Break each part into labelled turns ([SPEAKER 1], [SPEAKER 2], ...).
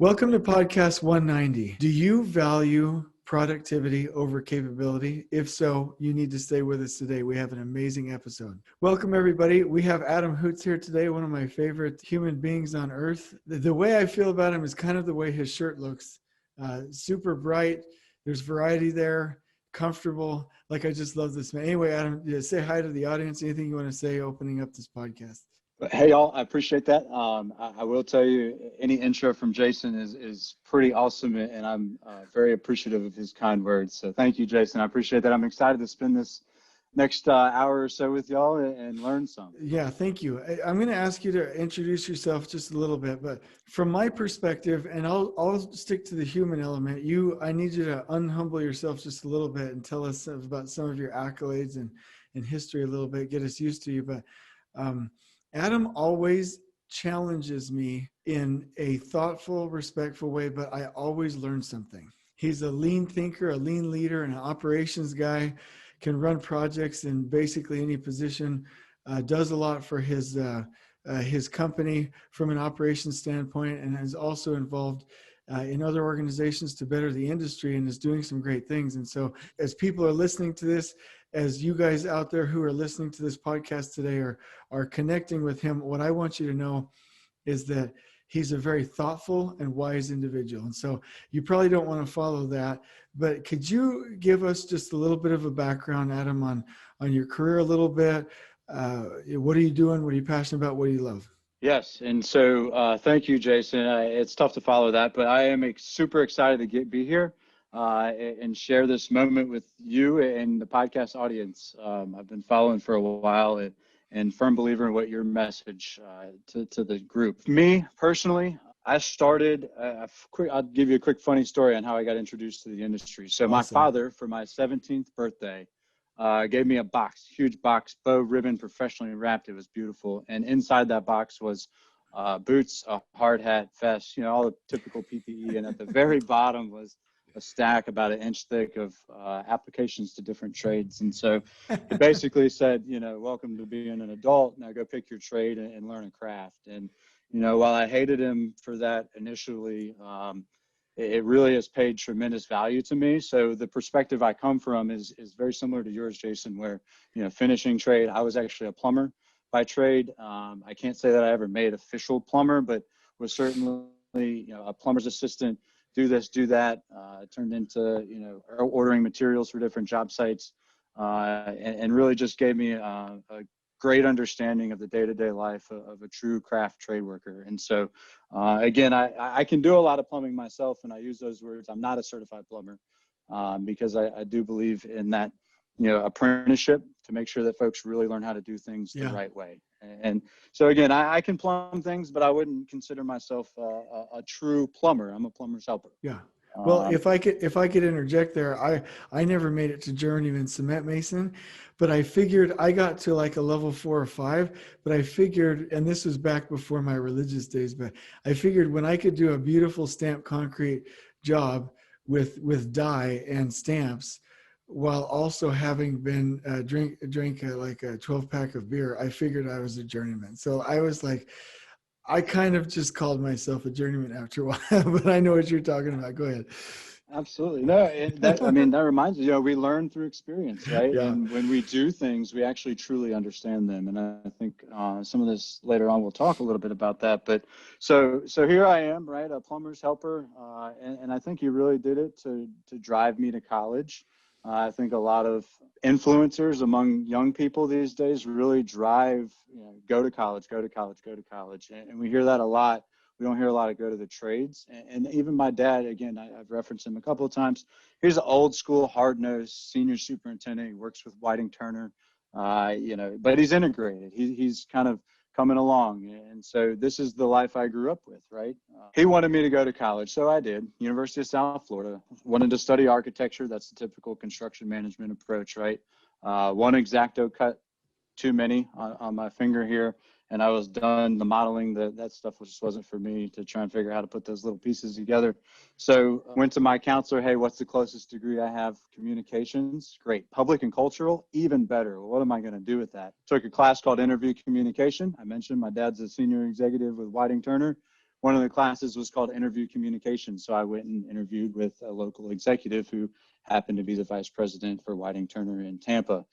[SPEAKER 1] Welcome to podcast 190. Do you value productivity over capability? If so, you need to stay with us today. We have an amazing episode. Welcome, everybody. We have Adam Hoots here today, one of my favorite human beings on earth. The way I feel about him is kind of the way his shirt looks. Super bright. There's variety there. Comfortable. Like, I just love this man. Anyway, Adam, say hi to the audience. Anything you want to say opening up this podcast?
[SPEAKER 2] Hey, y'all, I appreciate that. I will tell you, any intro from Jason is pretty awesome, and I'm very appreciative of his kind words. So thank you, Jason. I appreciate that. I'm excited to spend this next hour or so with y'all and learn some.
[SPEAKER 1] Yeah, thank you. I'm going to ask you to introduce yourself just a little bit, but from my perspective, and I'll stick to the human element. I need you to unhumble yourself just a little bit and tell us about some of your accolades and history a little bit, get us used to you. But Adam always challenges me in a thoughtful, respectful way, but I always learn something. He's a lean thinker, a lean leader, and an operations guy, can run projects in basically any position, does a lot for his company from an operations standpoint, and is also involved in other organizations to better the industry and is doing some great things. And so as people are listening to this, as you guys out there who are listening to this podcast today are connecting with him, what I want you to know is that he's a very thoughtful and wise individual. And so you probably don't want to follow that, but could you give us just a little bit of a background, Adam, on your career a little bit? What are you doing? What are you passionate about? What do you love?
[SPEAKER 2] Yes, and so thank you, Jason. It's tough to follow that, but I am super excited to be here and share this moment with you and the podcast audience. I've been following for a while and firm believer in what your message to the group. Me personally, I started, I'll give you a quick funny story on how I got introduced to the industry. So My father, for my 17th birthday, gave me a box, huge box, bow ribbon, professionally wrapped. It was beautiful. And inside that box was boots, a hard hat, vest, all the typical PPE. And at the very bottom was a stack about an inch thick of applications to different trades. And so he basically said, welcome to being an adult. Now go pick your trade and learn a craft. And, while I hated him for that initially, it really has paid tremendous value to me. So the perspective I come from is very similar to yours, Jason, where, finishing trade, I was actually a plumber by trade. I can't say that I ever made official plumber, but was certainly, a plumber's assistant, do this, do that. Turned into, ordering materials for different job sites and really just gave me a great understanding of the day-to-day life of a true craft trade worker. And so, again, I can do a lot of plumbing myself, and I use those words. I'm not a certified plumber because I do believe in that, apprenticeship to make sure that folks really learn how to do things the right way. And so, again, I can plumb things, but I wouldn't consider myself a true plumber. I'm a plumber's helper.
[SPEAKER 1] Yeah. Well, if I could interject there, I never made it to journeyman cement mason, but I figured I got to like a level 4 or 5, but I figured, and this was back before my religious days, but I figured when I could do a beautiful stamped concrete job with dye and stamps, while also having been drink like a 12-pack of beer, I figured I was a journeyman. So I was like, I kind of just called myself a journeyman after a while, but I know what you're talking about. Go ahead.
[SPEAKER 2] Absolutely. No, that reminds me, we learn through experience, right?
[SPEAKER 1] Yeah.
[SPEAKER 2] And when we do things, we actually truly understand them. And I think some of this later on, we'll talk a little bit about that. But so here I am, right? A plumber's helper. And I think he really did it to drive me to college. I think a lot of influencers among young people these days really drive, go to college, go to college, go to college. And we hear that a lot. We don't hear a lot of go to the trades. And even my dad, again, I've referenced him a couple of times. He's an old school, hard-nosed senior superintendent. He works with Whiting Turner, but he's integrated. He's kind of coming along. And so this is the life I grew up with, right? He wanted me to go to college, so I did. University of South Florida. Wanted to study architecture. That's the typical construction management approach, right? One X-Acto cut too many on my finger here, and I was done. The modeling, that stuff just wasn't for me to try and figure out how to put those little pieces together. So went to my counselor. Hey, what's the closest degree I have? Communications. Great. Public and cultural, even better. What am I going to do with that? Took a class called interview communication. I mentioned my dad's a senior executive with Whiting Turner. one of the classes was called interview communication. So I went and interviewed with a local executive who happened to be the vice president for Whiting Turner in Tampa,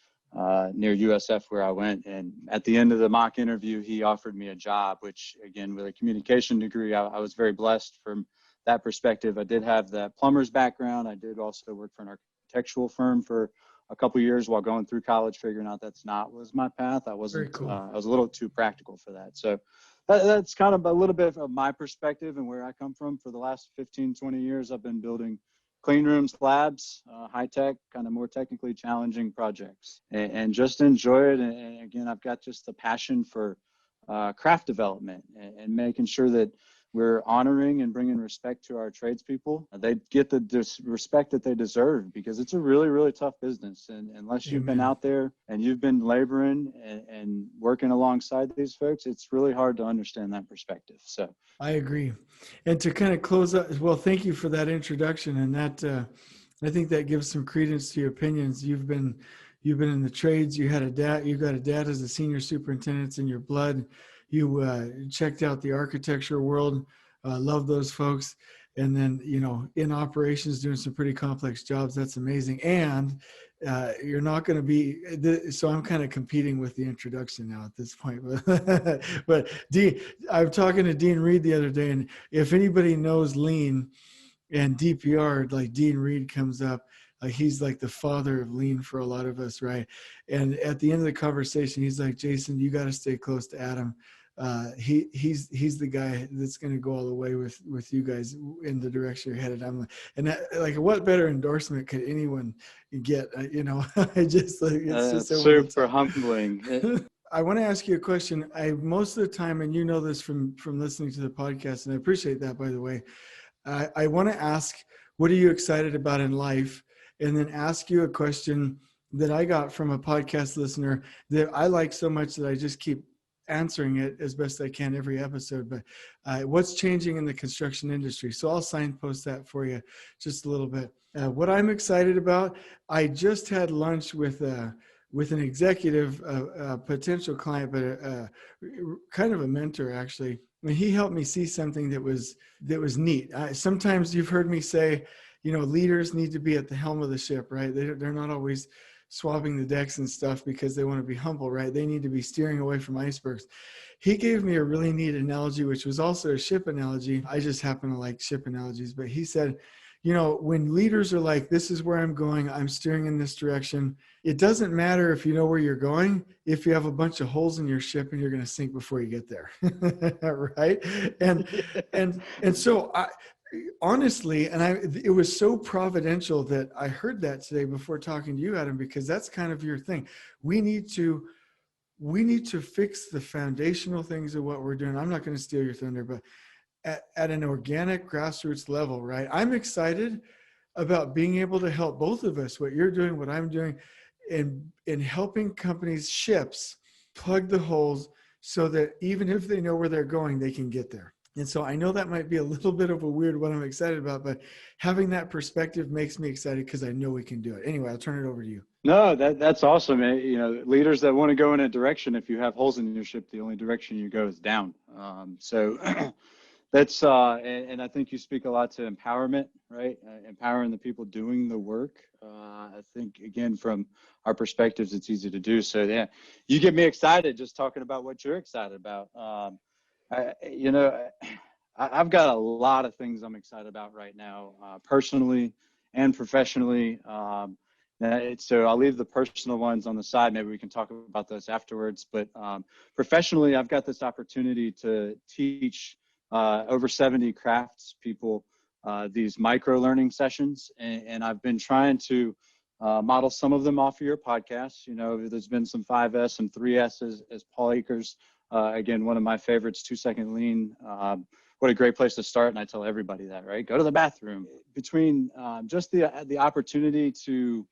[SPEAKER 2] near USF where I went. And at the end of the mock interview, he offered me a job, which again, with a communication degree, I was very blessed from that perspective. I did have that plumber's background. I did also work for an architectural firm for a couple of years while going through college, figuring out that's not was my path. I wasn't,
[SPEAKER 1] Very cool.
[SPEAKER 2] I was a little too practical for that. So that's kind of a little bit of my perspective and where I come from. For the last 15, 20 years, I've been building clean rooms, labs, high tech, kind of more technically challenging projects, and just enjoy it. And again, I've got just the passion for craft development and making sure that we're honoring and bringing respect to our tradespeople. They get the respect that they deserve, because it's a really, really tough business. And unless you've been out there and you've been laboring and working alongside these folks, it's really hard to understand that perspective. So
[SPEAKER 1] I agree. And to kind of close up, well, thank you for that introduction. And that, I think that gives some credence to your opinions. You've been in the trades. You got a dad as a senior superintendent. It's in your blood. You checked out the architecture world, love those folks. And then, in operations, doing some pretty complex jobs. That's amazing. And you're not going to be, so I'm kind of competing with the introduction now at this point. But Dean, I'm talking to Dean Reed the other day, and if anybody knows lean and DPR, like Dean Reed comes up. He's like the father of lean for a lot of us, right? And at the end of the conversation, he's like, Jason, you got to stay close to Adam. He's the guy that's going to go all the way with you guys in the direction you're headed. What better endorsement could anyone get? I just like, it's just
[SPEAKER 2] super humbling.
[SPEAKER 1] I want to ask you a question. Most of the time, and you know this from listening to the podcast, and I appreciate that, by the way. I want to ask, what are you excited about in life? And then ask you a question that I got from a podcast listener that I like so much that I just keep answering it as best I can every episode. But what's changing in the construction industry? So I'll signpost that for you just a little bit. What I'm excited about, I just had lunch with an executive, a potential client, but kind of a mentor, actually. And he helped me see something that was neat. Sometimes you've heard me say, leaders need to be at the helm of the ship, right? They're not always swabbing the decks and stuff because they want to be humble, right? They need to be steering away from icebergs. He gave me a really neat analogy, which was also a ship analogy. I just happen to like ship analogies, but he said, when leaders are like, this is where I'm going, I'm steering in this direction. It doesn't matter if you know where you're going, if you have a bunch of holes in your ship and you're going to sink before you get there. Right. And so honestly, it was so providential that I heard that today before talking to you, Adam, because that's kind of your thing. We need to fix the foundational things of what we're doing. I'm not going to steal your thunder, but at an organic grassroots level, right? I'm excited about being able to help both of us, what you're doing, what I'm doing, in helping companies, ships, plug the holes so that even if they know where they're going, they can get there. And so I know that might be a little bit of a weird what I'm excited about, but having that perspective makes me excited because I know we can do it. Anyway, I'll turn it over to you.
[SPEAKER 2] No, that's awesome. Leaders that want to go in a direction, if you have holes in your ship, the only direction you go is down. So that's, and I think you speak a lot to empowerment, right? Empowering the people doing the work. I think, again, from our perspectives, it's easy to do. So, yeah, you get me excited just talking about what you're excited about. I've got a lot of things I'm excited about right now, personally and professionally. So I'll leave the personal ones on the side. Maybe we can talk about those afterwards. But professionally, I've got this opportunity to teach over 70 crafts people these micro learning sessions. And I've been trying to model some of them off of your podcast. There's been some 5S and 3S as Paul Akers. Again, one of my favorites, 2-second lean. What a great place to start. And I tell everybody that, right? Go to the bathroom. Between just the opportunity to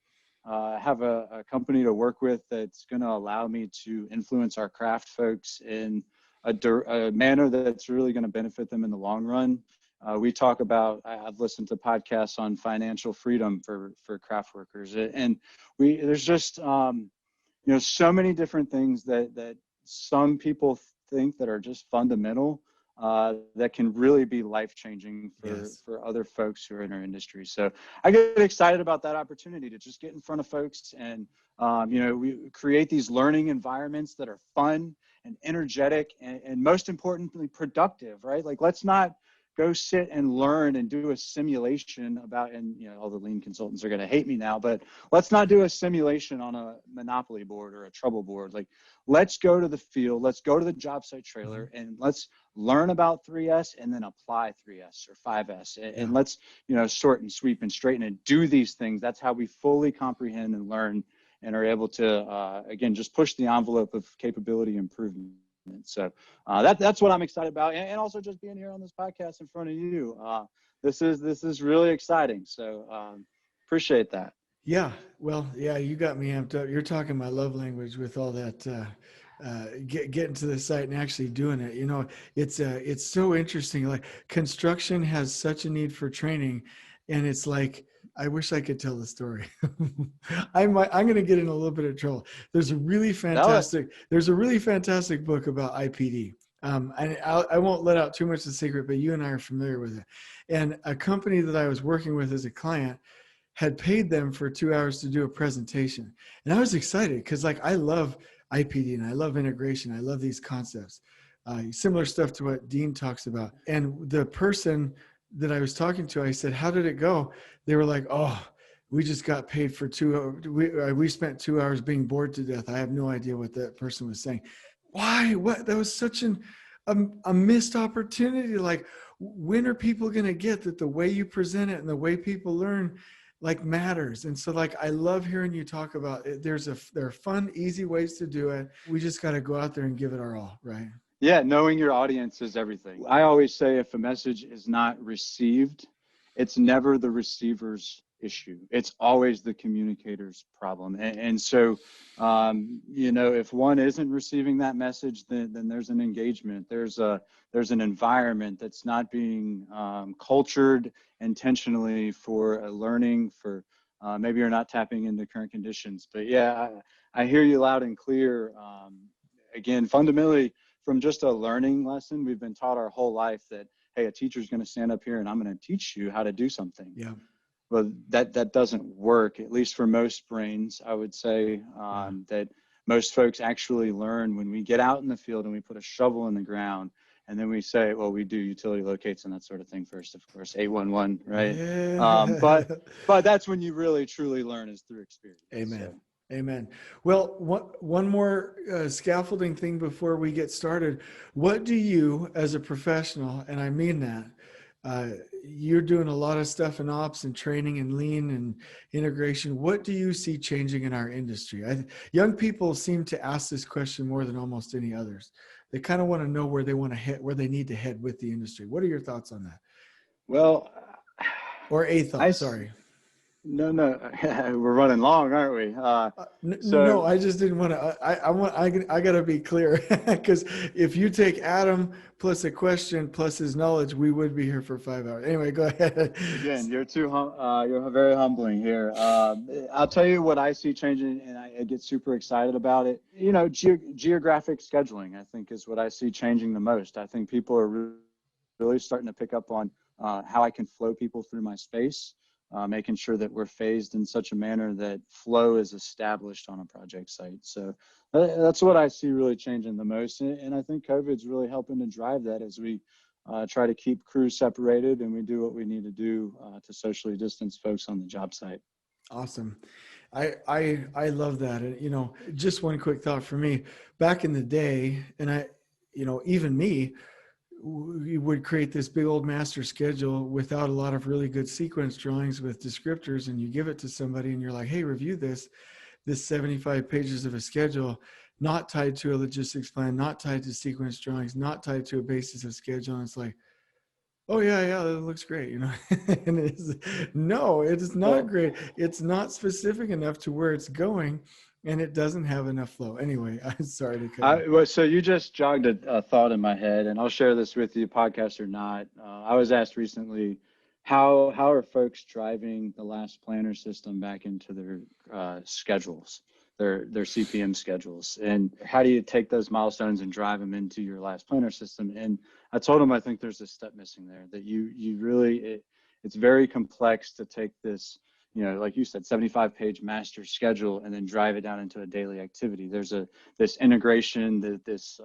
[SPEAKER 2] have a company to work with that's going to allow me to influence our craft folks in a manner that's really going to benefit them in the long run. We talk about, I've listened to podcasts on financial freedom for craft workers. And there's just, so many different things that some people think that are just fundamental that can really be life-changing
[SPEAKER 1] Yes.
[SPEAKER 2] for other folks who are in our industry. So I get excited about that opportunity to just get in front of folks and, we create these learning environments that are fun and energetic and most importantly, productive, right? Like, let's not go sit and learn and do a simulation about, and all the lean consultants are going to hate me now, but let's not do a simulation on a Monopoly board or a Trouble board. Like, let's go to the field, let's go to the job site trailer, and let's learn about 3S and then apply 3S or 5S, and let's sort and sweep and straighten and do these things. That's how we fully comprehend and learn and are able to again just push the envelope of capability improvement. So that's what I'm excited about, and also just being here on this podcast in front of you. This is really exciting. So appreciate that.
[SPEAKER 1] Yeah, well, yeah, you got me amped up. You're talking my love language with all that getting to the site and actually doing it. It's so interesting. Like, construction has such a need for training, and it's like, I wish I could tell the story. I'm going to get in a little bit of trouble. There's a really fantastic book about IPD. And I won't let out too much of the secret, but you and I are familiar with it. And a company that I was working with as a client had paid them for 2 hours to do a presentation. And I was excited because, like, I love IPD and I love integration. I love these concepts, similar stuff to what Dean talks about. And the person that I was talking to, I said, how did it go? They were like, oh, we just got paid for 2 hours. We spent 2 hours being bored to death. I have no idea what that person was saying. Why? What? That was such a missed opportunity. Like, when are people going to get that the way you present it and the way people learn matters? And so, like, I love hearing you talk about it. There are fun, easy ways to do it. We just got to go out there and give it our all, right?
[SPEAKER 2] Yeah, knowing your audience is everything. I always say, if a message is not received, it's never the receiver's issue. It's always the communicator's problem. And so, if one isn't receiving that message, then there's an engagement. There's an environment that's not being cultured intentionally for a learning, for maybe you're not tapping into current conditions. But yeah, I hear you loud and clear. Again, fundamentally, from just a learning lesson, we've been taught our whole life that, hey, a teacher's going to stand up here and I'm going to teach you how to do something.
[SPEAKER 1] Yeah.
[SPEAKER 2] Well, that doesn't work, at least for most brains. I would say that most folks actually learn when we get out in the field and we put a shovel in the ground, and then we say, well, we do utility locates and that sort of thing first, of course, 811, right?
[SPEAKER 1] Yeah.
[SPEAKER 2] But that's when you really truly learn, is through experience.
[SPEAKER 1] Amen.
[SPEAKER 2] So.
[SPEAKER 1] Amen. Well, one more scaffolding thing before we get started. What do you, as a professional, and I mean that, you're doing a lot of stuff in ops and training and lean and integration. What do you see changing in our industry? Young people seem to ask this question more than almost any others. They kind of want to know where they want to head, where they need to head with the industry. What are your thoughts on that?
[SPEAKER 2] Well,
[SPEAKER 1] or a thought, sorry.
[SPEAKER 2] No, we're running long, aren't we?
[SPEAKER 1] No, I just didn't want to. I got to be clear, because if you take Adam plus a question plus his knowledge, we would be here for 5 hours. Anyway, go ahead.
[SPEAKER 2] Again, you're you're very humbling here. I'll tell you what I see changing, and I get super excited about it. Geographic scheduling, I think, is what I see changing the most. I think people are really starting to pick up on how I can flow people through my space. Making sure that we're phased in such a manner that flow is established on a project site. So that's what I see really changing the most. And I think COVID's really helping to drive that as we try to keep crews separated and we do what we need to do to socially distance folks on the job site.
[SPEAKER 1] Awesome. I love that. And, just one quick thought for me. Back in the day, and even me, we would create this big old master schedule without a lot of really good sequence drawings with descriptors, and you give it to somebody and you're like, hey, review this 75 pages of a schedule, not tied to a logistics plan, not tied to sequence drawings, not tied to a basis of schedule. And it's like, oh yeah, that looks great, and no, it is not great. It's not specific enough to where it's going, and it doesn't have enough flow. Anyway, I'm sorry to cut you.
[SPEAKER 2] So you just jogged a thought in my head, and I'll share this with you, podcast or not. I was asked recently, how are folks driving the last planner system back into their schedules, their CPM schedules, and how do you take those milestones and drive them into your last planner system? And I told them, I think there's a step missing there, that you really, it's very complex to take this, like you said, 75-page master schedule and then drive it down into a daily activity. There's this integration, this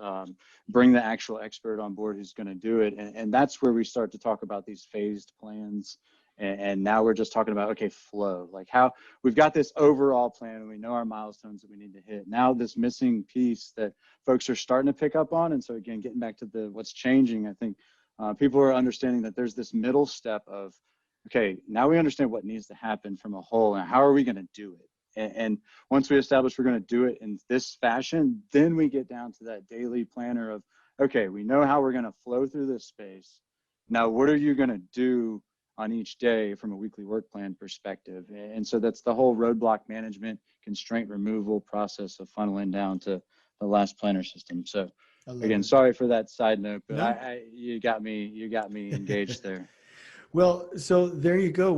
[SPEAKER 2] bring the actual expert on board who's going to do it. And that's where we start to talk about these phased plans. And now we're just talking about, okay, flow, like how we've got this overall plan and we know our milestones that we need to hit. Now this missing piece that folks are starting to pick up on. And so again, getting back to what's changing, I think people are understanding that there's this middle step of, okay, now we understand what needs to happen from a whole and how are we going to do it? And once we establish we're going to do it in this fashion, then we get down to that daily planner of, okay, we know how we're going to flow through this space. Now, what are you going to do on each day from a weekly work plan perspective? And so that's the whole roadblock management, constraint removal process of funneling down to the last planner system. So again, sorry for that side note, but no. You got me engaged there.
[SPEAKER 1] Well, so there you go.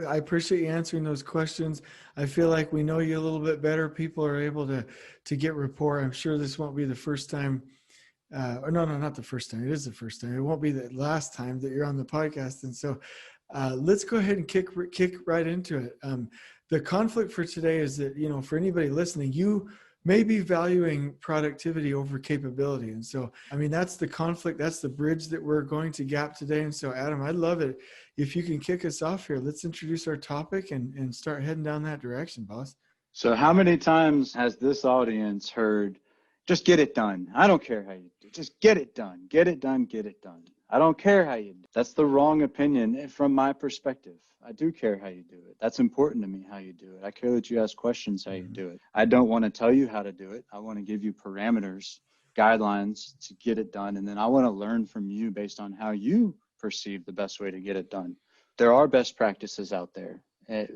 [SPEAKER 1] I appreciate you answering those questions. I feel like we know you a little bit better. People are able to get rapport. I'm sure this won't be the first time. Or no, not the first time. It is the first time. It won't be the last time that you're on the podcast. And so let's go ahead and kick right into it. The conflict for today is that, for anybody listening, you may be valuing productivity over capability. And so, that's the conflict. That's the bridge that we're going to gap today. And so, Adam, I'd love it if you can kick us off here. Let's introduce our topic and start heading down that direction, boss.
[SPEAKER 2] So how many times has this audience heard, just get it done? I don't care how you do it. Just get it done. Get it done. Get it done. I don't care how you do it. That's the wrong opinion from my perspective. I do care how you do it. That's important to me, how you do it. I care that you ask questions how you do it. I don't want to tell you how to do it. I want to give you parameters, guidelines to get it done. And then I want to learn from you based on how you perceive the best way to get it done. There are best practices out there.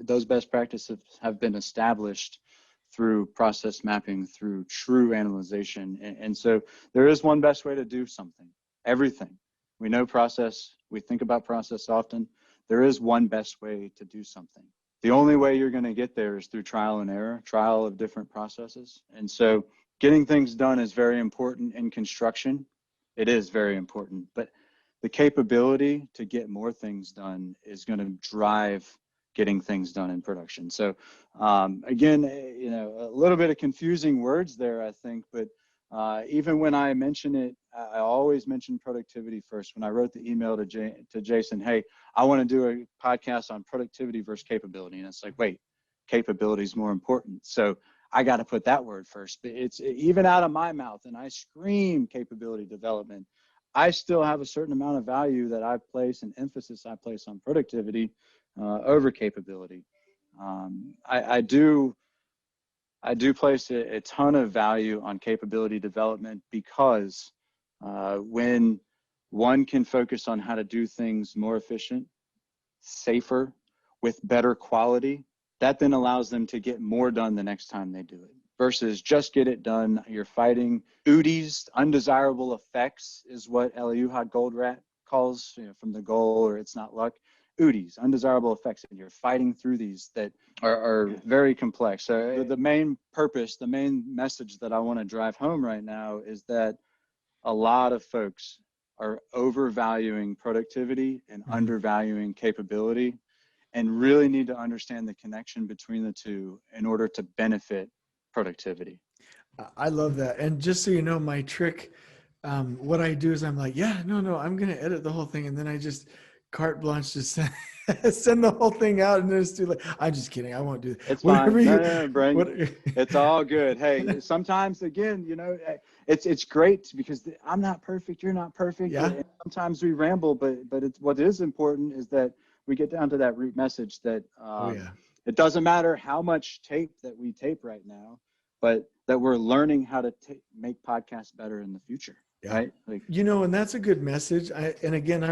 [SPEAKER 2] Those best practices have been established through process mapping, through true analyzation. And so there is one best way to do something, everything. We know process. We think about process often. There is one best way to do something. The only way you're going to get there is through trial and error, trial of different processes. And so getting things done is very important in construction. It is very important, but the capability to get more things done is going to drive getting things done in production. So again, a little bit of confusing words there, I think, but even when I mention it, I always mention productivity first. When I wrote the email to Jason, hey, I want to do a podcast on productivity versus capability. And it's like, wait, capability is more important. So I got to put that word first. But it's even out of my mouth, and I scream capability development. I still have a certain amount of value that I place and emphasis I place on productivity over capability. I do place a ton of value on capability development because when one can focus on how to do things more efficient, safer, with better quality, that then allows them to get more done the next time they do it. Versus just get it done. You're fighting UDIs, undesirable effects is what Eliud Goldratt calls, from the goal or it's not luck. UDIs, undesirable effects, and you're fighting through these that are very complex. So the main purpose, the main message that I want to drive home right now is that a lot of folks are overvaluing productivity and undervaluing capability, and really need to understand the connection between the two in order to benefit productivity.
[SPEAKER 1] I love that. And just so you know, my trick, what I do is I'm like, no, I'm going to edit the whole thing. And then I just carte blanche, just send the whole thing out, and then it's too late. I'm just kidding. I won't do that.
[SPEAKER 2] It's fine. No, Brent. It's all good. Hey, sometimes, again, it's great because I'm not perfect. You're not perfect.
[SPEAKER 1] Yeah.
[SPEAKER 2] And sometimes we ramble, but it's, what is important is that we get down to that root message that it doesn't matter how much tape that we tape right now, but that we're learning how to make podcasts better in the future. Yeah. Right.
[SPEAKER 1] And that's a good message. And again, I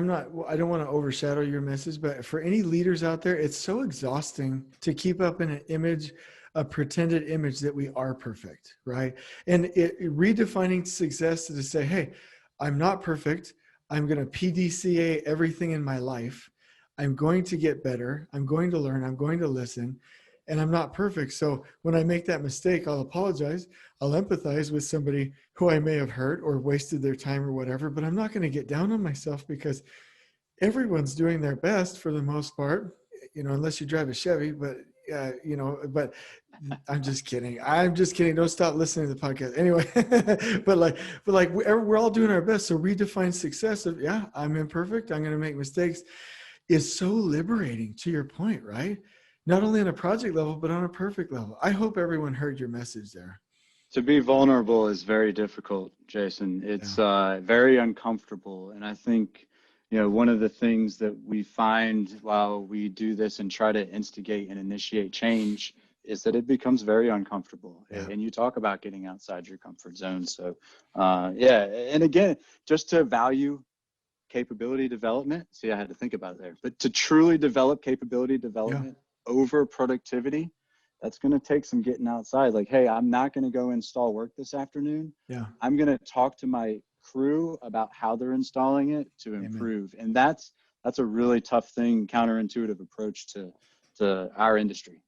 [SPEAKER 1] don't want to overshadow your message, but for any leaders out there, it's so exhausting to keep up in an image, a pretended image that we are perfect. Right. And redefining success to say, hey, I'm not perfect. I'm going to PDCA everything in my life. I'm going to get better. I'm going to learn. I'm going to listen. and I'm not perfect. So when I make that mistake, I'll apologize. I'll empathize with somebody who I may have hurt or wasted their time or whatever, but I'm not going to get down on myself because everyone's doing their best for the most part, unless you drive a Chevy, but but I'm just kidding. I'm just kidding. Don't stop listening to the podcast. Anyway, but we're all doing our best. So redefine success of, yeah, I'm imperfect. I'm going to make mistakes is so liberating, to your point, right? Not only on a project level, but on a perfect level. I hope everyone heard your message there.
[SPEAKER 2] To be vulnerable is very difficult, Jason. It's very uncomfortable. And I think, one of the things that we find while we do this and try to instigate and initiate change is that it becomes very uncomfortable. Yeah. And you talk about getting outside your comfort zone. So, and again, just to value capability development. See, I had to think about it there. But to truly develop capability development over productivity, that's going to take some getting outside. Like, hey, I'm not going to go install work this afternoon. Yeah. I'm going to talk to my crew about how they're installing it to improve. Amen. And that's a really tough thing, counterintuitive approach to our industry.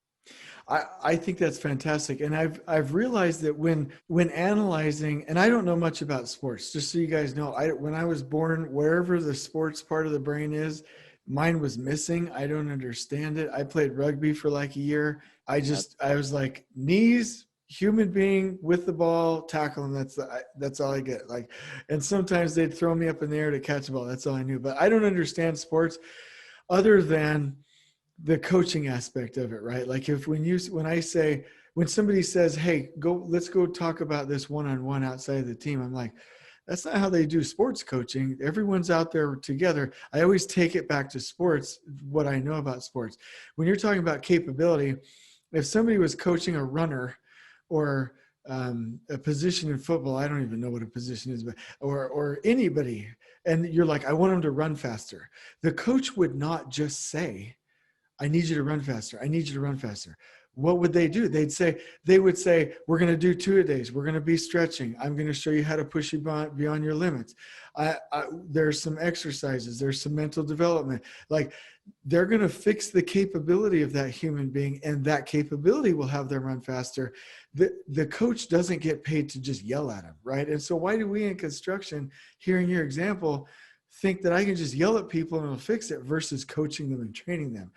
[SPEAKER 1] I think that's fantastic. And I've realized that when analyzing, and I don't know much about sports, just so you guys know, when I was born, wherever the sports part of the brain is, mine was missing. I don't understand it. I played rugby for like a year. I was like, knees, human being with the ball, tackle them. That's all I get. Like, and sometimes they'd throw me up in the air to catch a ball. That's all I knew. But I don't understand sports other than the coaching aspect of it, right? Like when somebody says, hey, let's go talk about this one-on-one outside of the team. I'm like, that's not how they do sports coaching. Everyone's out there together. I always take it back to sports, what I know about sports. When you're talking about capability, if somebody was coaching a runner or a position in football, I don't even know what a position is, but or anybody, and you're like, I want them to run faster. The coach would not just say, I need you to run faster. I need you to run faster. What would they do? They would say, we're going to do 2-a-days. We're going to be stretching. I'm going to show you how to push you beyond your limits. There's some exercises. There's some mental development. Like, they're going to fix the capability of that human being, and that capability will have them run faster. The coach doesn't get paid to just yell at them, right? And so why do we in construction, hearing your example, think that I can just yell at people and it'll fix it versus coaching them and training them?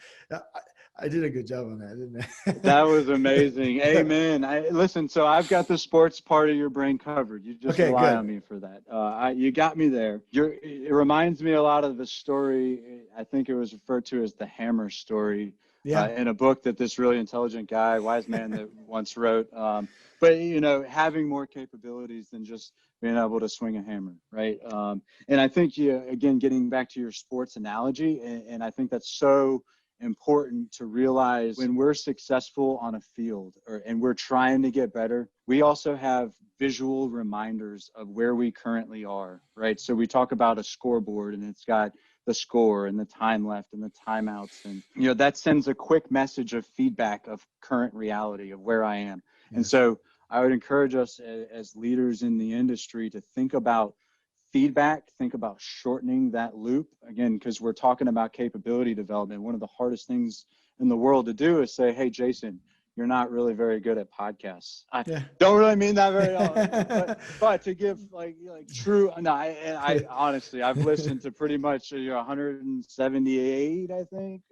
[SPEAKER 1] I did a good job on that, didn't I?
[SPEAKER 2] That was amazing. Amen. Listen, so I've got the sports part of your brain covered. You just rely on me for that. You got me there. It reminds me a lot of the story. I think it was referred to as the hammer story in a book that this really intelligent guy, wise man that once wrote. But, having more capabilities than just being able to swing a hammer, right? And I think, again, getting back to your sports analogy, and I think that's so important to realize when we're successful on a field and we're trying to get better, we also have visual reminders of where we currently are, right? So we talk about a scoreboard and it's got the score and the time left and the timeouts. And, that sends a quick message of feedback of current reality of where I am. Yes. And so I would encourage us as leaders in the industry to think about feedback, think about shortening that loop. Again, because we're talking about capability development. One of the hardest things in the world to do is say, hey, Jason, you're not really very good at podcasts. I don't really mean that very often, but to give like true, no, I honestly, I've listened to pretty much 178, I think.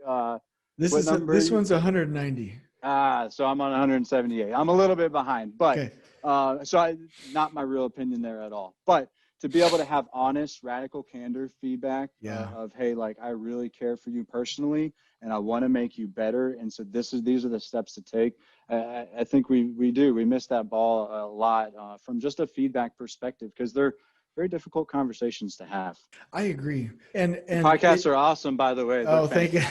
[SPEAKER 1] This one's 190.
[SPEAKER 2] So I'm on 178. I'm a little bit behind, but not my real opinion there at all. But to be able to have honest, radical candor feedback of, hey, like, I really care for you personally and I want to make you better. And so these are the steps to take. I think we miss that ball a lot from just a feedback perspective, because they're very difficult conversations to have.
[SPEAKER 1] I agree. And
[SPEAKER 2] podcasts are awesome, by the way.
[SPEAKER 1] Thank you.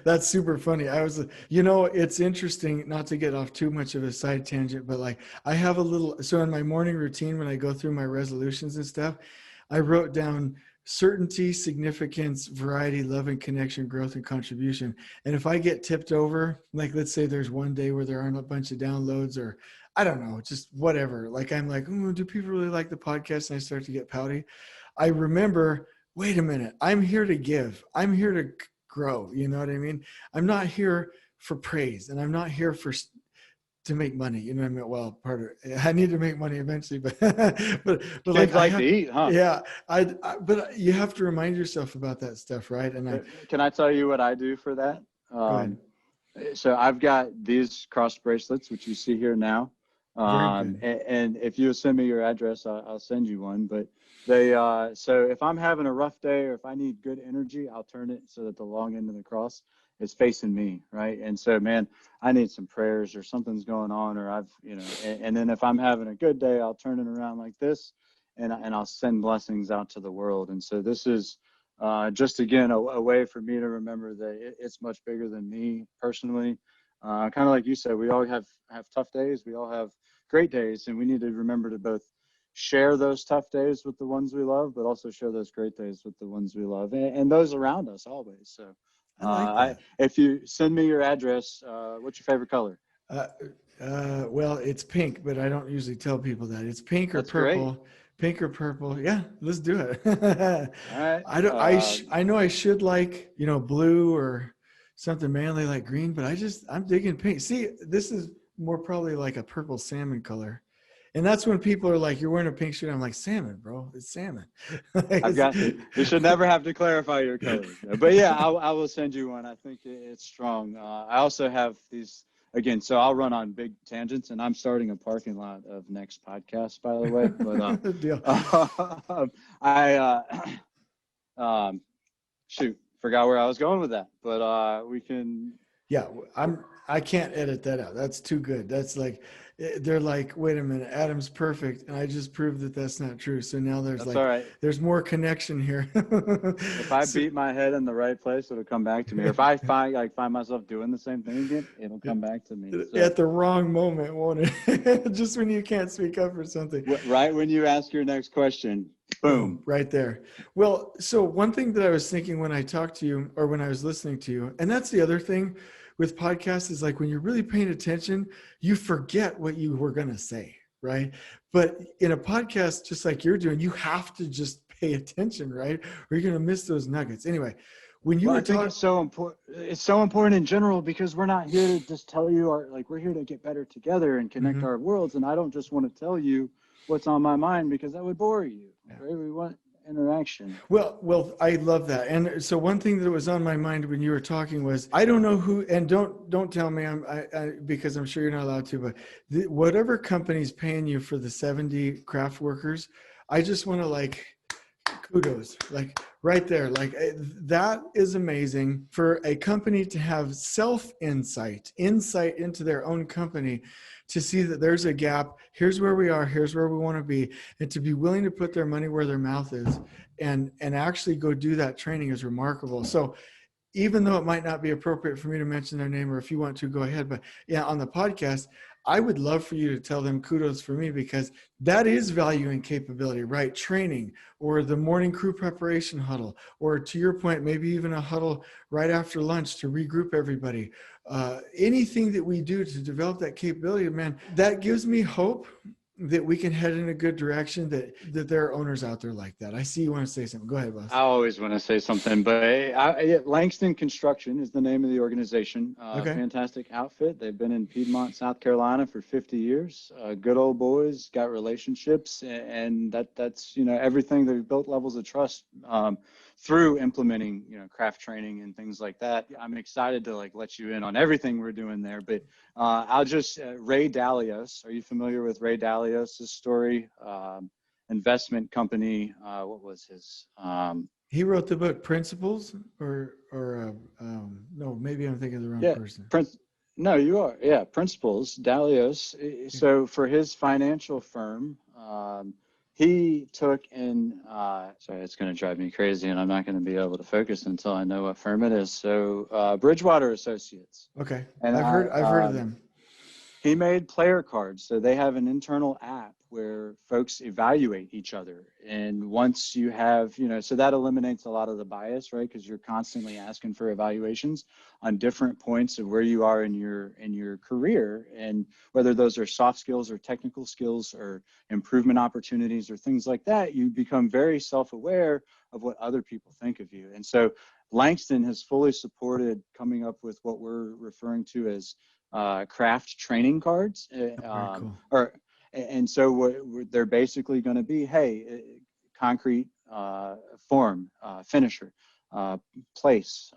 [SPEAKER 1] That's super funny. It's interesting, not to get off too much of a side tangent, but like I have so in my morning routine, when I go through my resolutions and stuff, I wrote down certainty, significance, variety, love and connection, growth and contribution. And if I get tipped over, like, let's say there's one day where there aren't a bunch of downloads, or I don't know, just whatever. Like, I'm like, do people really like the podcast? And I start to get pouty. I remember, wait a minute, I'm here to give. I'm here to grow. You know what I mean? I'm not here for praise, and I'm not here to make money. You know what I mean? Well, I need to make money eventually, but like
[SPEAKER 2] Kids like to eat, huh?
[SPEAKER 1] yeah, but you have to remind yourself about that stuff, right? And
[SPEAKER 2] Can I tell you what I do for that?
[SPEAKER 1] go ahead.
[SPEAKER 2] So I've got these cross bracelets, which you see here now.
[SPEAKER 1] Very good.
[SPEAKER 2] And if you send me your address, I'll send you one. But so if I'm having a rough day or if I need good energy, I'll turn it so that the long end of the cross is facing me, right? And so, man, I need some prayers or something's going on, or and then if I'm having a good day, I'll turn it around like this, and I'll send blessings out to the world. And so this is just again a way for me to remember that it's much bigger than me personally. Kind of like you said, we all have tough days, we all have great days, and we need to remember to both share those tough days with the ones we love, but also share those great days with the ones we love and those around us always. So
[SPEAKER 1] I like that.
[SPEAKER 2] if you send me your address, what's your favorite color?
[SPEAKER 1] Well, it's pink, but I don't usually tell people that. It's pink or
[SPEAKER 2] That's
[SPEAKER 1] purple.
[SPEAKER 2] great.
[SPEAKER 1] Pink or purple. Yeah, let's do it.
[SPEAKER 2] All right.
[SPEAKER 1] I know I should like, blue or something manly like green, but I'm digging pink. See, this is more probably like a purple salmon color. And that's when people are like, you're wearing a pink shirt. I'm like, salmon, bro. It's salmon.
[SPEAKER 2] I've got you should never have to clarify your colors. But yeah, I will send you one. I think it's strong. I also have these again, so I'll run on big tangents, and I'm starting a parking lot of next podcast, by the way. But
[SPEAKER 1] Deal.
[SPEAKER 2] Shoot, forgot where I was going with that. But we can.
[SPEAKER 1] Yeah, I can't edit that out. That's too good. That's like, they're like, wait a minute, Adam's perfect. And I just proved that that's not true. So now
[SPEAKER 2] That's all right.
[SPEAKER 1] there's more connection here.
[SPEAKER 2] If I beat my head in the right place, it'll come back to me. Or if I find myself doing the same thing again, it'll come back to me. So,
[SPEAKER 1] at the wrong moment, won't it? Just when you can't speak up for something.
[SPEAKER 2] Right when you ask your next question, boom.
[SPEAKER 1] Right there. Well, so one thing that I was thinking when I talked to you or when I was listening to you, and that's the other thing with podcasts is like when you're really paying attention, you forget what you were going to say, right? But in a podcast, just like you're doing, you have to just pay attention, right? Or you're going to miss those nuggets. Anyway, when you were talking,
[SPEAKER 2] it's so important. It's so important in general because we're not here to just tell you we're here to get better together and connect our worlds. And I don't just want to tell you what's on my mind because that would bore you. Right? We want interaction.
[SPEAKER 1] Well, I love that. And so one thing that was on my mind when you were talking was, I don't know who, and don't tell me because I'm sure you're not allowed to, but whatever company's paying you for the 70 craft workers, I just want to kudos, right there. That is amazing for a company to have insight into their own company, to see that there's a gap. Here's where we are. Here's where we want to be. And to be willing to put their money where their mouth is and actually go do that training is remarkable. So even though it might not be appropriate for me to mention their name, or if you want to, go ahead. But yeah, on the podcast, I would love for you to tell them kudos for me, because that is value and capability, right? Training, or the morning crew preparation huddle, or to your point, maybe even a huddle right after lunch to regroup everybody. Anything that we do to develop that capability, man, that gives me hope that we can head in a good direction, that there are owners out there like that. I see you want to say something. Go ahead, boss.
[SPEAKER 2] I always want to say something, but Langston Construction is the name of the organization.
[SPEAKER 1] Okay.
[SPEAKER 2] Fantastic outfit. They've been in Piedmont, South Carolina for 50 years. Good old boys, got relationships, and that's everything. They've built levels of trust through implementing craft training and things like that. I'm excited to let you in on everything we're doing there, but I'll just Ray Dalios. Are you familiar with Ray Dalios' story? Investment company. What was his?
[SPEAKER 1] He wrote the book Principles, or no, maybe I'm thinking of the wrong person.
[SPEAKER 2] No, you are. Yeah, Principles. Dalios. So for his financial firm, he took in. Sorry, it's going to drive me crazy, and I'm not going to be able to focus until I know what firm it is. So Bridgewater Associates.
[SPEAKER 1] Okay,
[SPEAKER 2] and
[SPEAKER 1] I've heard of them.
[SPEAKER 2] He made player cards. So they have an internal app where folks evaluate each other. And once you have, so that eliminates a lot of the bias, right? Because you're constantly asking for evaluations on different points of where you are in your career, and whether those are soft skills or technical skills or improvement opportunities or things like that, you become very self-aware of what other people think of you. And so Langston has fully supported coming up with what we're referring to as craft training cards.
[SPEAKER 1] Very cool.
[SPEAKER 2] And so they're basically going to be, hey, concrete form, finisher, place.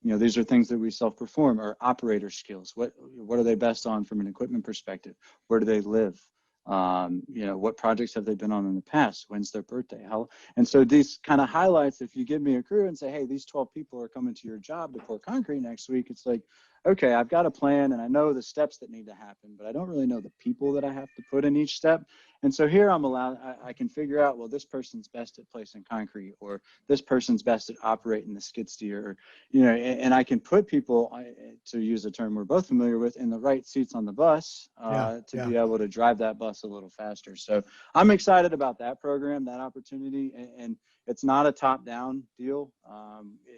[SPEAKER 2] These are things that we self-perform, or operator skills. What are they best on from an equipment perspective? Where do they live? What projects have they been on in the past? When's their birthday? And so these kind of highlights, if you give me a crew and say, hey, these 12 people are coming to your job to pour concrete next week, it's like, okay, I've got a plan and I know the steps that need to happen, but I don't really know the people that I have to put in each step. And so here I can figure out, well, this person's best at placing concrete, or this person's best at operating the skid steer, and I can put people, to use a term we're both familiar with, in the right seats on the bus be able to drive that bus a little faster. So I'm excited about that program, that opportunity, and it's not a top-down deal.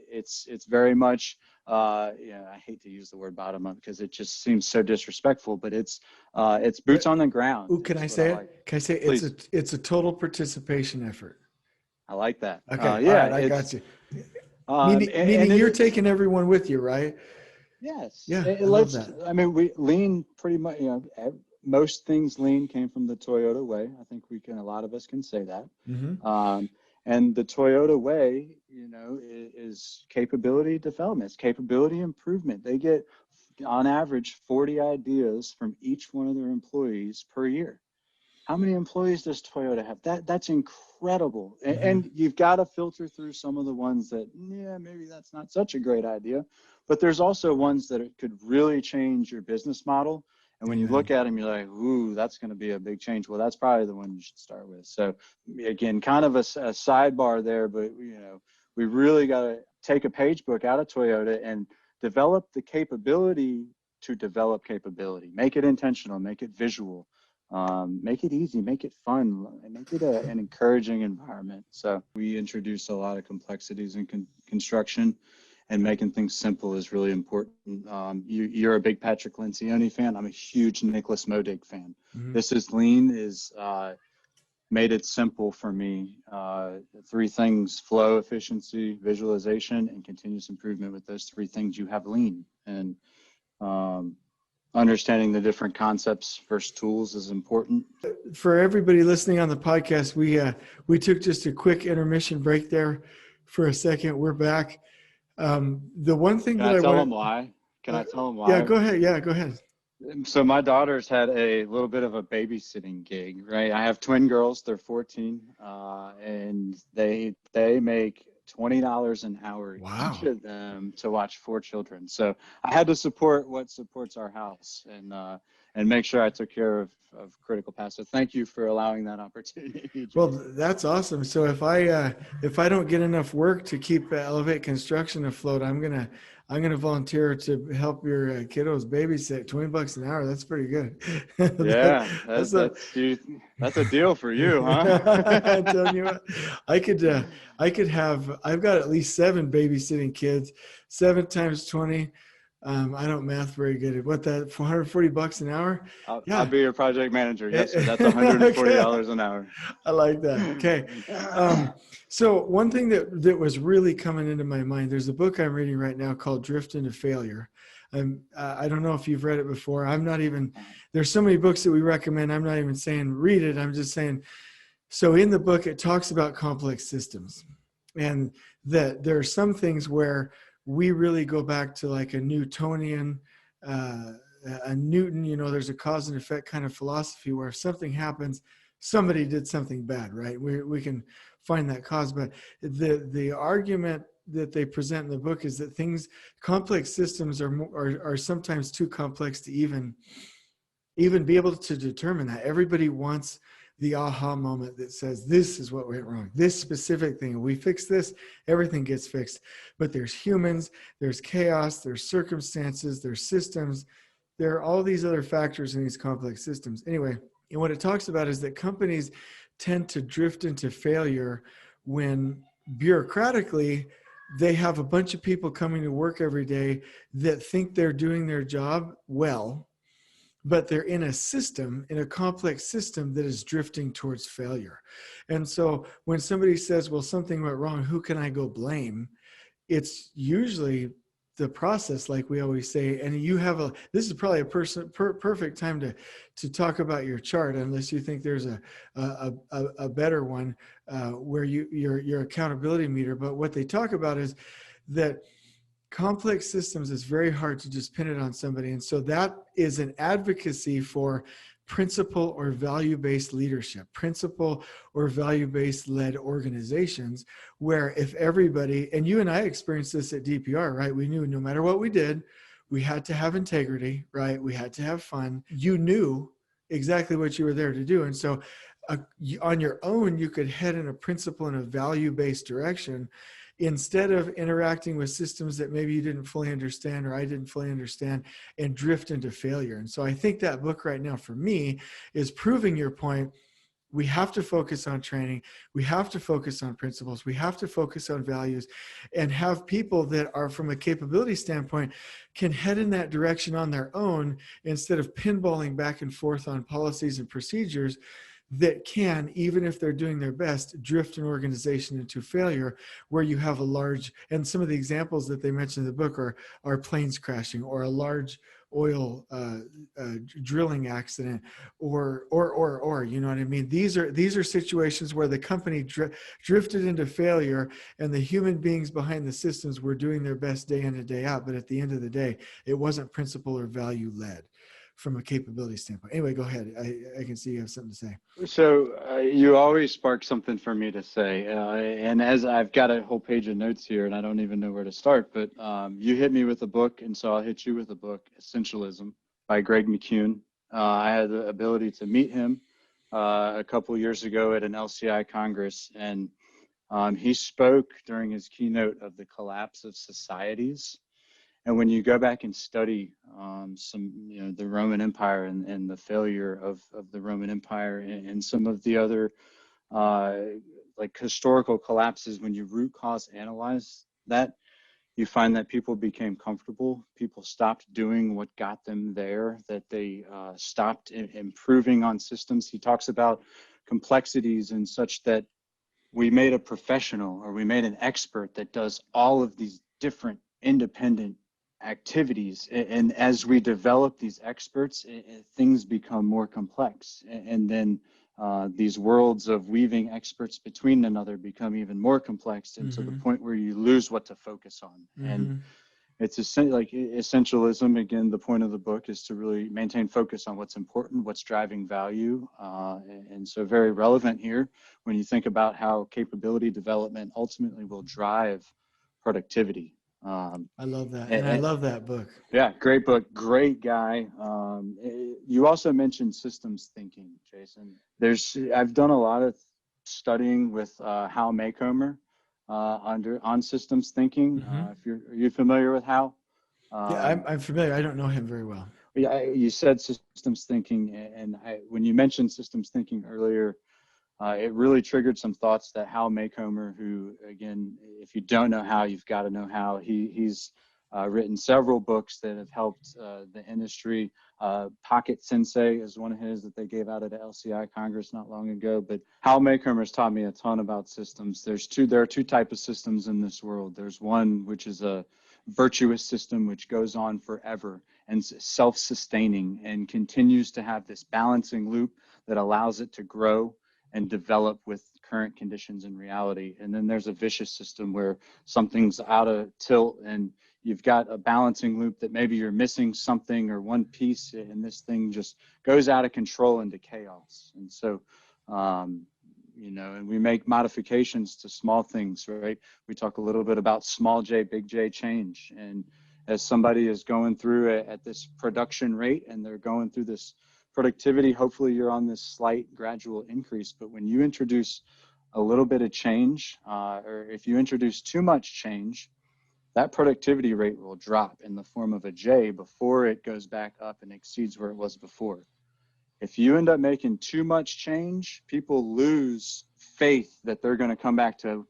[SPEAKER 2] It's very much, I hate to use the word bottom-up because it just seems so disrespectful, but it's boots on the ground.
[SPEAKER 1] Ooh, can I say it? Can I say
[SPEAKER 2] Please.
[SPEAKER 1] It's a total participation effort.
[SPEAKER 2] I like that.
[SPEAKER 1] Okay,
[SPEAKER 2] yeah,
[SPEAKER 1] all right, I got you.
[SPEAKER 2] Meaning
[SPEAKER 1] you're taking everyone with you, right?
[SPEAKER 2] Yes.
[SPEAKER 1] Yeah, I love that.
[SPEAKER 2] I mean, we lean pretty much. Most things lean came from the Toyota way. I think a lot of us can say that.
[SPEAKER 1] Mm-hmm.
[SPEAKER 2] And the Toyota way, is capability development, it's capability improvement. They get, on average, 40 ideas from each one of their employees per year. How many employees does Toyota have? That's incredible.
[SPEAKER 1] Mm-hmm.
[SPEAKER 2] And you've got to filter through some of the ones that, maybe that's not such a great idea. But there's also ones that could really change your business model. And when you look at them, you're like, ooh, that's going to be a big change. Well, that's probably the one you should start with. So again, kind of a sidebar there, but we really got to take a page book out of Toyota and develop the capability to develop capability. Make it intentional, make it visual, make it easy, make it fun, and make it an encouraging environment. So we introduce a lot of complexities in construction. And making things simple is really important. You're a big Patrick Lencioni fan. I'm a huge Nicholas Modig fan.
[SPEAKER 1] Mm-hmm.
[SPEAKER 2] This is lean is made it simple for me. 3 things: flow, efficiency, visualization, and continuous improvement. With those 3 things, you have lean. And understanding the different concepts versus tools is important.
[SPEAKER 1] For everybody listening on the podcast, we took just a quick intermission break there for a second. We're back. The one thing
[SPEAKER 2] Can I tell them why?
[SPEAKER 1] Yeah, go ahead. Yeah, go ahead.
[SPEAKER 2] So my daughter's had a little bit of a babysitting gig, right? I have twin girls. They're 14, and they make $20 an hour, each of them, to watch 4 children. So I had to support what supports our house, and make sure I took care of critical path. So thank you for allowing that opportunity.
[SPEAKER 1] Well, that's awesome. So if I don't get enough work to keep Elevate Construction afloat, I'm gonna volunteer to help your kiddos babysit. $20 an hour. That's pretty good.
[SPEAKER 2] Yeah, that's a deal for you, huh?
[SPEAKER 1] I'm telling you what, I could have. I've got at least 7 babysitting kids. 7 times 20. I don't math very good. What that $440 an hour?
[SPEAKER 2] I'll be your project manager. Yes, sir. That's $140 an hour. I
[SPEAKER 1] like that. Okay. So one thing that was really coming into my mind, there's a book I'm reading right now called Drift into Failure. I don't know if you've read it before. There's so many books that we recommend. I'm not even saying read it. I'm just saying, so in the book, it talks about complex systems, and that there are some things where we really go back to like a Newtonian, a Newton, there's a cause and effect kind of philosophy where if something happens, somebody did something bad, right? We can find that cause, but the argument that they present in the book is that complex systems are sometimes too complex to even be able to determine that. Everybody wants the aha moment that says, this is what went wrong, this specific thing. If we fix this, everything gets fixed. But there's humans, there's chaos, there's circumstances, there's systems. There are all these other factors in these complex systems. Anyway, and what it talks about is that companies tend to drift into failure when bureaucratically they have a bunch of people coming to work every day that think they're doing their job well, but they're in a complex system that is drifting towards failure. And so when somebody says, well, something went wrong, who can I go blame? it's usually the process, like we always say. And this is probably a perfect time to talk about your chart, unless you think there's a better one, where your accountability meter. But what they talk about is that complex systems is very hard to just pin it on somebody. And so that is an advocacy for principle or value-based leadership, principle or value-based led organizations, where if everybody, and you and I experienced this at DPR, right? We knew no matter what we did, we had to have integrity, right? We had to have fun. You knew exactly what you were there to do. And so on your own, you could head in a principle and a value-based direction, instead of interacting with systems that maybe you didn't fully understand or I didn't fully understand, and drift into failure. And so I think that book right now for me is proving your point. We have to focus on training. We have to focus on principles. We have to focus on values, and have people that are, from a capability standpoint, can head in that direction on their own, instead of pinballing back and forth on policies and procedures that can, even if they're doing their best, drift an organization into failure, where you have a large, and some of the examples that they mentioned in the book are planes crashing, or a large oil drilling accident, or you know what I mean? These are situations where the company drifted into failure, and the human beings behind the systems were doing their best day in and day out, but at the end of the day, it wasn't principle or value led from a capability standpoint. Anyway, go ahead. I can see you have something to say.
[SPEAKER 2] So you always spark something for me to say. And as I've got a whole page of notes here, and I don't even know where to start, but you hit me with a book, and so I'll hit you with a book, Essentialism by Greg McCune. I had the ability to meet him a couple of years ago at an LCI Congress, and he spoke during his keynote of the collapse of societies. And when you go back and study the Roman Empire and the failure of the Roman Empire, and some of the other like historical collapses, when you root cause analyze that, you find that people became comfortable. People stopped doing what got them there, that they stopped improving on systems. He talks about complexities and such, that we made a professional, or we made an expert that does all of these different independent activities, and as we develop these experts, things become more complex, and then these worlds of weaving experts between another become even more complex, and to the point where you lose what to focus on. And it's like essentialism. Again, the point of the book is to really maintain focus on what's important, what's driving value, and so very relevant here when you think about how capability development ultimately will drive productivity.
[SPEAKER 1] I love that. And I love that book.
[SPEAKER 2] Yeah, great book, great guy. You also mentioned systems thinking, Jason. I've done a lot of studying with Hal Maycomer on systems thinking. Are you familiar with Hal?
[SPEAKER 1] Yeah, I'm familiar. I don't know him very well.
[SPEAKER 2] Yeah, you said systems thinking, and when you mentioned systems thinking earlier, it really triggered some thoughts that Hal Maycomer, who, again, if you don't know Hal, you've got to know Hal. He's written several books that have helped the industry. Pocket Sensei is one of his that they gave out at the LCI Congress not long ago. But Hal Maycomer has taught me a ton about systems. There are two types of systems in this world. There's one which is a virtuous system, which goes on forever and self-sustaining and continues to have this balancing loop that allows it to grow and develop with current conditions and reality. And then there's a vicious system where something's out of tilt and you've got a balancing loop that maybe you're missing something or one piece, and this thing just goes out of control into chaos. And so, and we make modifications to small things, right? We talk a little bit about small J, big J change. And as somebody is going through at this production rate and they're going through this productivity, hopefully you're on this slight gradual increase. But when you introduce a little bit of change, or if you introduce too much change, that productivity rate will drop in the form of a J before it goes back up and exceeds where it was before. If you end up making too much change, people lose faith that they're going to come back to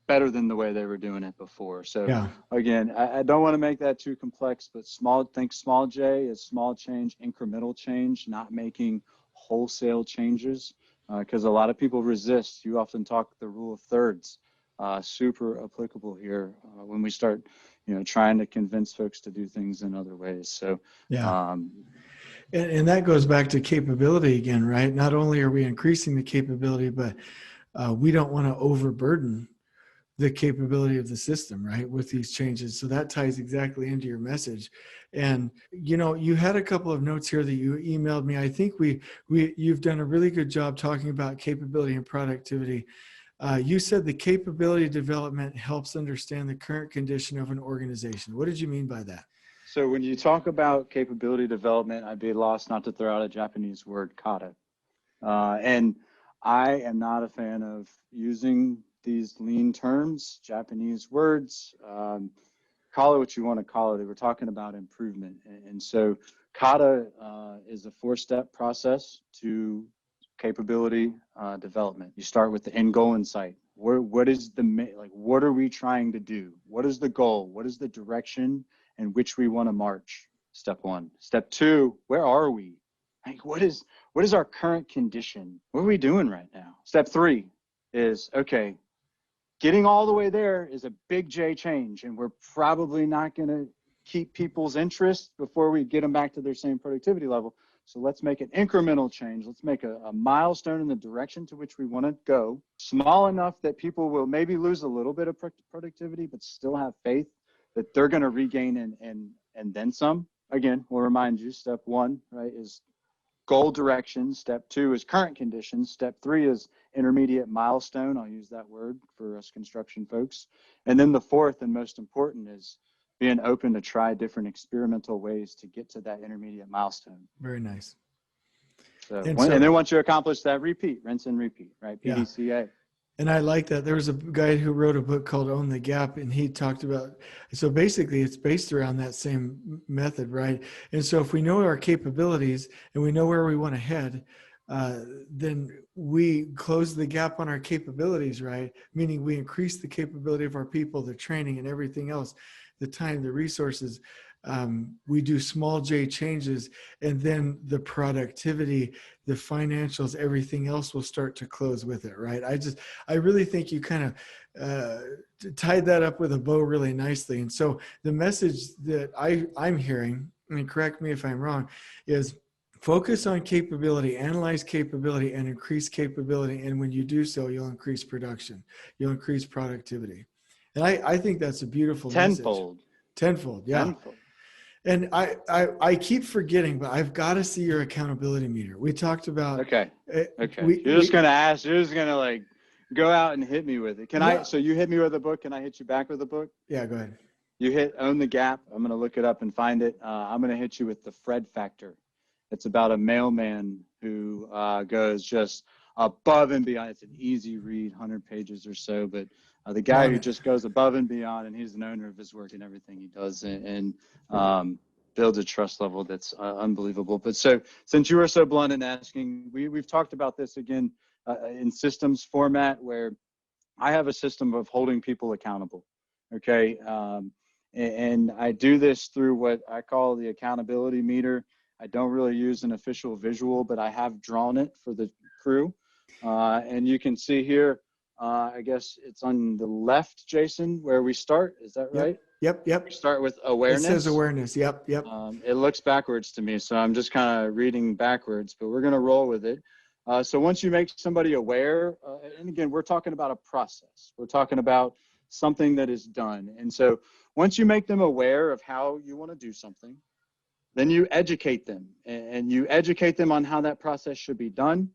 [SPEAKER 2] better than the way they were doing it before. So yeah. Again, I don't want to make that too complex, but think small J is small change, incremental change, not making wholesale changes, because a lot of people resist. You often talk the rule of thirds. super applicable here when we start, trying to convince folks to do things in other ways. So,
[SPEAKER 1] Yeah.
[SPEAKER 2] um,
[SPEAKER 1] And that goes back to capability again, right? Not only are we increasing the capability, but we don't want to overburden the capability of the system, right, with these changes. So that ties exactly into your message. And you had a couple of notes here that you emailed me. I think you've done a really good job talking about capability and productivity. You said the capability development helps understand the current condition of an organization. What did you mean by that?
[SPEAKER 2] so when you talk about capability development, I'd be lost not to throw out a Japanese word, kata. And I am not a fan of using these lean terms, Japanese words. Call it what you want to call it. We're talking about improvement. And so kata is a 4-step process to capability development. You start with the end goal in sight. What are we trying to do? What is the goal? What is the direction in which we want to march? Step 1. Step 2, where are we? Like, what is our current condition? What are we doing right now? Step 3 is, okay, getting all the way there is a big J change, and we're probably not going to keep people's interest before we get them back to their same productivity level. So let's make an incremental change. Let's make a milestone in the direction to which we want to go, small enough that people will maybe lose a little bit of productivity, but still have faith that they're going to regain and then some. Again, we'll remind you, step 1, right, is goal direction. Step 2 is current conditions. Step 3 is intermediate milestone. I'll use that word for us construction folks. And then the 4th and most important is being open to try different experimental ways to get to that intermediate milestone.
[SPEAKER 1] Very nice.
[SPEAKER 2] So, and then once you accomplish that, repeat, rinse and repeat, right? PDCA.
[SPEAKER 1] Yeah. And I like that. There was a guy who wrote a book called Own the Gap, and he talked about, so basically it's based around that same method, right? And so if we know our capabilities and we know where we want to head, then we close the gap on our capabilities, right? Meaning we increase the capability of our people, the training and everything else, the time, the resources. We do small J changes, and then the productivity, the financials, everything else will start to close with it, right? I really think you kind of tied that up with a bow really nicely. And so the message that I'm hearing, and correct me if I'm wrong, is focus on capability, analyze capability, and increase capability. And when you do so, you'll increase production, you'll increase productivity. And I think that's a beautiful
[SPEAKER 2] Tenfold.
[SPEAKER 1] message. Tenfold, yeah.
[SPEAKER 2] Tenfold.
[SPEAKER 1] And I keep forgetting, but I've got to see your accountability meter. We talked about.
[SPEAKER 2] Okay. You're just going to like go out and hit me with it. So you hit me with a book. Can I hit you back with a book?
[SPEAKER 1] Yeah, go ahead.
[SPEAKER 2] You hit Own the Gap. I'm going to look it up and find it. I'm going to hit you with the Fred Factor. It's about a mailman who goes just above and beyond. It's an easy read, 100 pages or so, but the guy who just goes above and beyond, and he's an owner of his work and everything he does, and builds a trust level that's unbelievable. But so since you were so blunt in asking, we've talked about this again in systems format, where I have a system of holding people accountable, okay? And I do this through what I call the accountability meter. I don't really use an official visual, but I have drawn it for the crew. And you can see here, I guess it's on the left, Jason, where we start. Is that right?
[SPEAKER 1] Yep.
[SPEAKER 2] We start with awareness.
[SPEAKER 1] It says awareness. Yep.
[SPEAKER 2] It looks backwards to me, so I'm just kind of reading backwards, but we're going to roll with it. So once you make somebody aware, and again, we're talking about a process. We're talking about something that is done. And so once you make them aware of how you want to do something, then you educate them, and you educate them on how that process should be done.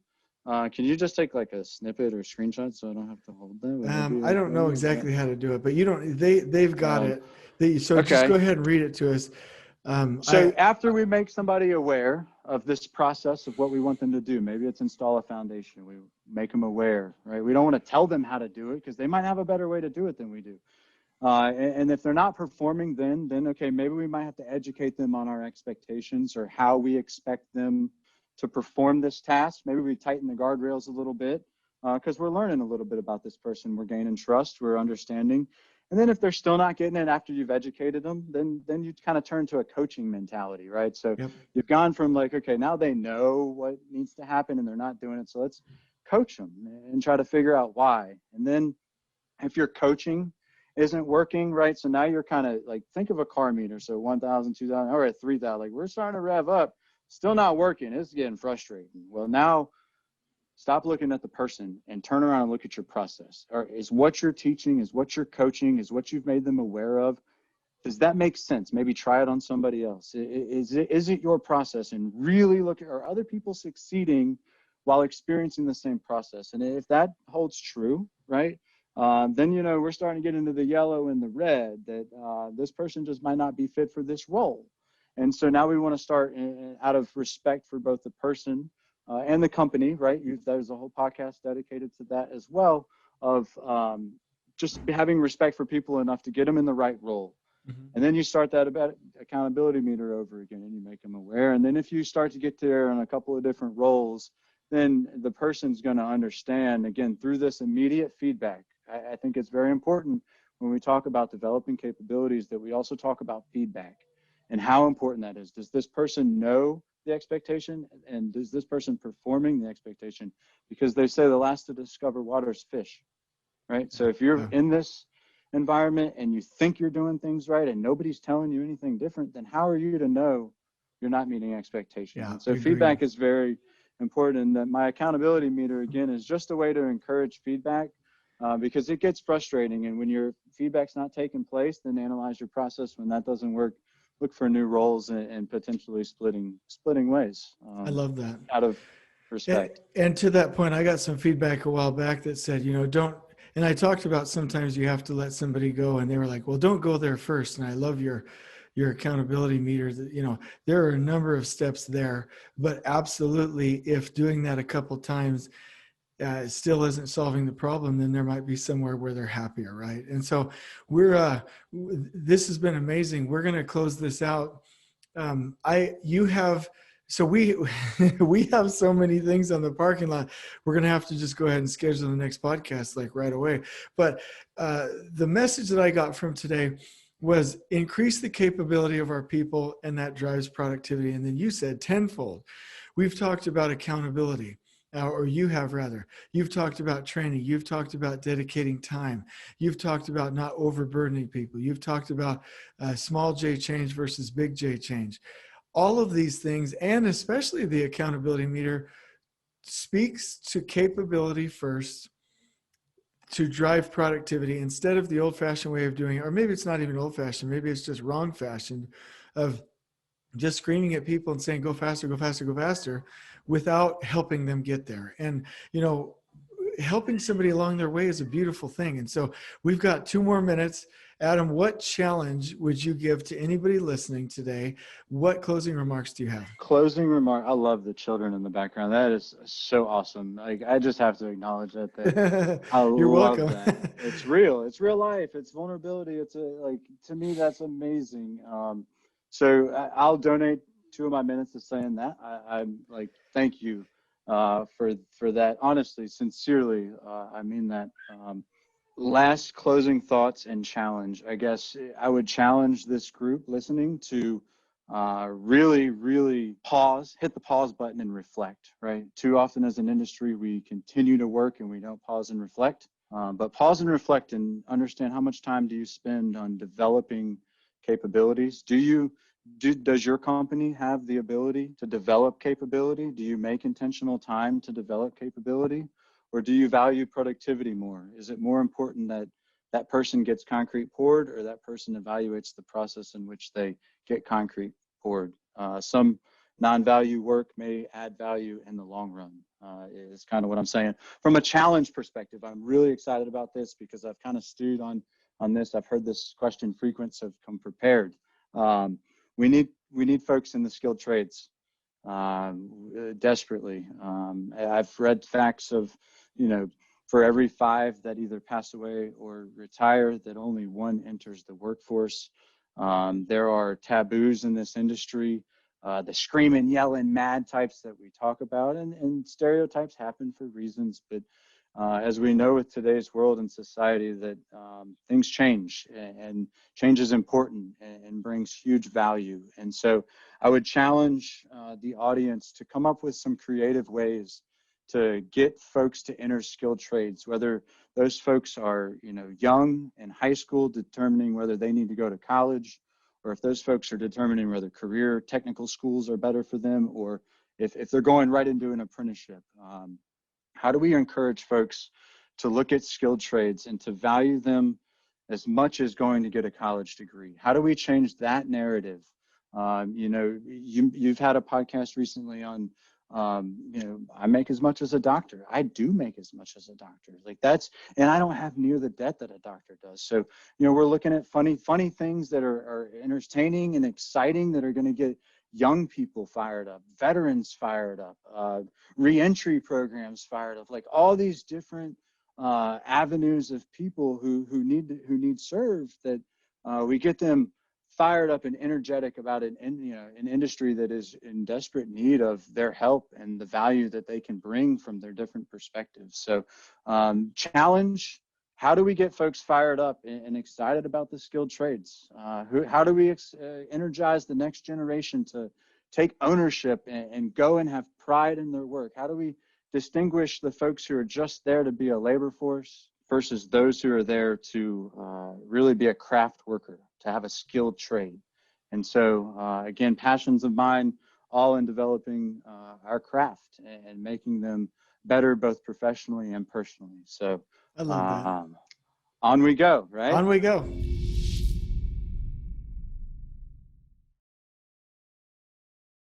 [SPEAKER 2] Can you just take like a snippet or screenshot so I don't have to hold that?
[SPEAKER 1] I don't know exactly how to do it, but they've got it. So just go ahead and read it to us.
[SPEAKER 2] After we make somebody aware of this process of what we want them to do, maybe it's install a foundation. We make them aware, right? We don't want to tell them how to do it because they might have a better way to do it than we do. And if they're not performing, then okay, maybe we might have to educate them on our expectations or how we expect them to perform this task. Maybe we tighten the guardrails a little bit because we're learning a little bit about this person. We're gaining trust, we're understanding. And then if they're still not getting it after you've educated them, then you kind of turn to a coaching mentality, right? So You've gone from like, okay, now they know what needs to happen and they're not doing it. So let's coach them and try to figure out why. And then If your coaching isn't working, right? So now you're kind of like, think of a car meter. So 1,000, 2,000, all right, 3,000, like we're starting to rev up, still not working. It's getting frustrating. Well, now stop looking at the person and turn around and look at your process. Or is what you're teaching, is what you're coaching, is what you've made them aware of, does that make sense? Maybe try it on somebody else. Is it your process? And really look at, are other people succeeding while experiencing the same process? And if that holds true, right, then, you know, we're starting to get into the yellow and the red, that this person just might not be fit for this role. And so now we want to start, out of respect for both the person and the company, right? There's a whole podcast dedicated to that as well, of just having respect for people enough to get them in the right role. And then you start that about accountability meter over again, and you make them aware. And then if you start to get there in a couple of different roles, then the person's going to understand, again, through this immediate feedback. I think it's very important when we talk about developing capabilities that we also talk about feedback and how important that is. Does this person know the expectation, and is this person performing the expectation? Because they say the last to discover water is fish, right? So if you're in this environment and you think you're doing things right and nobody's telling you anything different, then how are you to know you're not meeting expectations? And so feedback is very important. And that my accountability meter, again, is just a way to encourage feedback, because it gets frustrating. And when your feedback's not taking place, then analyze your process. When that doesn't work, look for new roles and potentially splitting ways.
[SPEAKER 1] I love that.
[SPEAKER 2] Out of respect.
[SPEAKER 1] And to that point, I got some feedback a while back that said, you know, don't, and I talked about sometimes you have to let somebody go, and they were like, well, don't go there first. And I love your accountability meter. That, you know, there are a number of steps there, but absolutely, if doing that a couple times still isn't solving the problem, then there might be somewhere where they're happier, right? And so this has been amazing. We're going to close this out. So we we have so many things on the parking lot. We're going to have to just go ahead and schedule the next podcast like right away. But the message that I got from today was increase the capability of our people, and that drives productivity. And then you said tenfold. We've talked about accountability. Or you have rather. You've talked about training. You've talked about dedicating time. You've talked about not overburdening people. You've talked about small J change versus big J change. All of these things, and especially the accountability meter, speaks to capability first to drive productivity instead of the old-fashioned way of doing it. Or maybe it's not even old-fashioned. Maybe it's just wrong-fashioned of just screaming at people and saying, go faster, go faster, go faster, without helping them get there. And, you know, helping somebody along their way is a beautiful thing. And so we've got 2 more minutes. Adam, what challenge would you give to anybody listening today? What closing remarks do you have?
[SPEAKER 2] Closing remark. I love the children in the background. That is so awesome. Like, I just have to acknowledge that.
[SPEAKER 1] You're
[SPEAKER 2] love
[SPEAKER 1] welcome.
[SPEAKER 2] that. It's real. It's real life. It's vulnerability. It's like, to me, that's amazing. So I'll donate 2 of my minutes to saying that. I'm like, thank you for that. Honestly, sincerely, I mean that. Last closing thoughts and challenge. I guess I would challenge this group listening to really, really pause, hit the pause button and reflect, right? Too often as an industry, we continue to work and we don't pause and reflect. But pause and reflect and understand, how much time do you spend on developing capabilities? Does your company have the ability to develop capability? Do you make intentional time to develop capability? Or do you value productivity more? Is it more important that that person gets concrete poured, or that person evaluates the process in which they get concrete poured? Some non-value work may add value in the long run, is kind of what I'm saying. From a challenge perspective, I'm really excited about this because I've kind of stewed on this. I've heard this question frequent, so I've come prepared. We need folks in the skilled trades desperately. I've read facts of, you know, for every 5 that either pass away or retire, that only 1 enters the workforce. There are taboos in this industry, the screaming, yelling, mad types that we talk about, and stereotypes happen for reasons. But as we know with today's world and society, that things change, and change is important and brings huge value. And so I would challenge the audience to come up with some creative ways to get folks to enter skilled trades, whether those folks are, young in high school, determining whether they need to go to college, or if those folks are determining whether career technical schools are better for them, or if they're going right into an apprenticeship. How do we encourage folks to look at skilled trades and to value them as much as going to get a college degree? How do we change that narrative? You've had a podcast recently on, I make as much as a doctor. I do make as much as a doctor. And I don't have near the debt that a doctor does. So, we're looking at funny things that are entertaining and exciting, that are going to get young people fired up, veterans fired up, reentry programs fired up, like all these different avenues of people who need served, that we get them fired up and energetic about an industry that is in desperate need of their help and the value that they can bring from their different perspectives. So challenge, how do we get folks fired up and excited about the skilled trades? How do we energize the next generation to take ownership and go and have pride in their work? How do we distinguish the folks who are just there to be a labor force versus those who are there to really be a craft worker, to have a skilled trade? And so, again, passions of mine, all in developing our craft and making them better, both professionally and personally. So
[SPEAKER 1] I love that.
[SPEAKER 2] on we go, right?
[SPEAKER 1] On we go.